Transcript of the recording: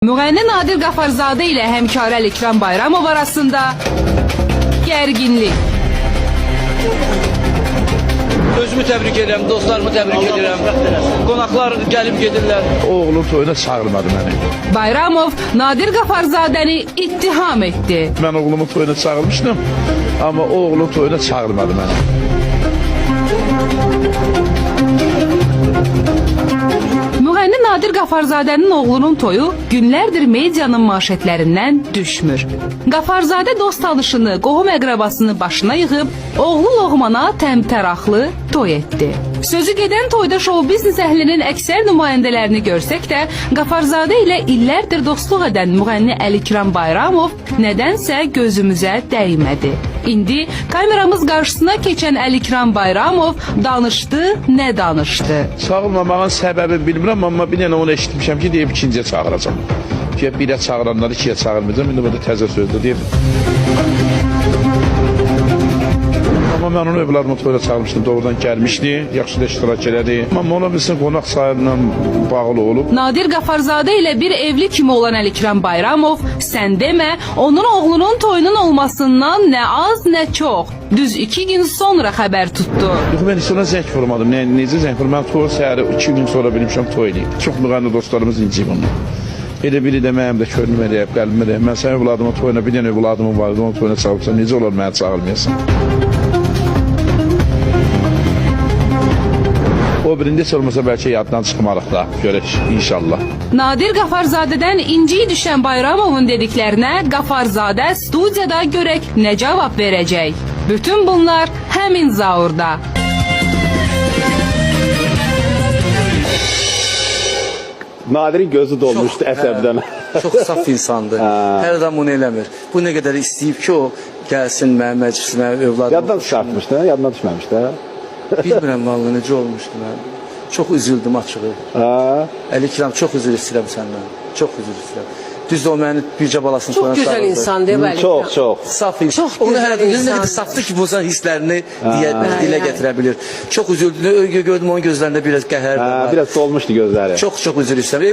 Müğənni Nadir Qafarzadə ilə həmkarı Əlikram Bayramov arasında gərginlik. Özümü təbrik edirəm, dostlarımı təbrik edirəm. Qonaqlar gəlib gedirlər. Oğlum toyuna çağırmadı məni. Bayramov Nadir Qafarzadəni ittiham etdi. Mən oğlumun toyuna çağırmışdım, amma oğlum toyuna çağırmadı məni. Müğənni Nadir Qafarzadənin oğlunun toyu günlərdir medianın manşetlərindən düşmür. Qafarzadə dost tanışını, qohum əqrabasını başına yığıb, oğlu Loğmana təmtəraqlı toy etdi. Sözü gedən toyda şou-biznes əhlinin əksər nümayəndələrini görsək də, Qafarzadə ilə illərdir dostluq edən müğənni Əlikram Bayramov nədənsə gözümüzə dəymədi. İndi kameramız qarşısına keçən Əlikram Bayramov danışdı, nə danışdı? Çağırmamağın səbəbi bilmirəm, amma bir dənə onu eşitmişəm ki, deyib ikinciyə çağıracam. Ki, birə çağıranları ikiyə çağırmayacam, indi burada təzə sözdür, deyib. Amma mən onu evladımın toyuna çağırmışdım, doğrudan gəlmişdi, yaxşı da iştirak elədi. Amma ona bilsin qonaq sayırla bağlı olub. Nadir Qafarzadə ilə bir evli kimi olan Əlikram Bayramov, sən demə, onun oğlunun toyunun olmasından nə az, nə çox. Düz 2 gün sonra xəbər tutdu. Yox, mən heç ona zəng vurmadım. Necə zəng vurmadım? Mən toy səhəri 2 gün sonra bilmişəm toy eləyib. Çox müğənni dostlarımız inciyib onu. Elə biri də mənim də könlüm eləyib, qəlbim eləyib. Mən sənin evladımın toyuna, bir dənə evladımın vardı, onun toyuna çağırırsan, necə olar mənə çağırmayasan? O birində heç olmasa bəlkə yaddan çıxmarıq da, görək inşallah. Nadir Qafarzadədən inciyi düşən Bayramovun dediklərinə Qafarzadə studiyada görək nə cavab verəcək. Bütün bunlar həmin zaurda. Nadir'in gözü dolmuştu əsəbdən. Çox saf insandır. Hər adam bunu eləmir. Bu nə qədər istəyib ki, o gəlsin mənim məclisimə, övladım. Yaddan çıxartmışdı, yaddan düşməmişdi. Bilmirəm vallahi necə olmuşdu mən. Çox üzüldüm açığı. Əlikram, çox üzr istəyirəm səndən. Çox üzr istəyirəm. Düzdür o məni bircə balasını Çok güzel insan değil mi? Çox, çox. Saf insan. Çox Onu gözəl hər gün insan. nə safdır ki, bu insan hisslərini dilə gətirə bilir. Çox üzüldüm. Gördüm onun gözlərində biraz qəhər. Biraz dolmuşdu gözləri. Çox üzr istəyirəm.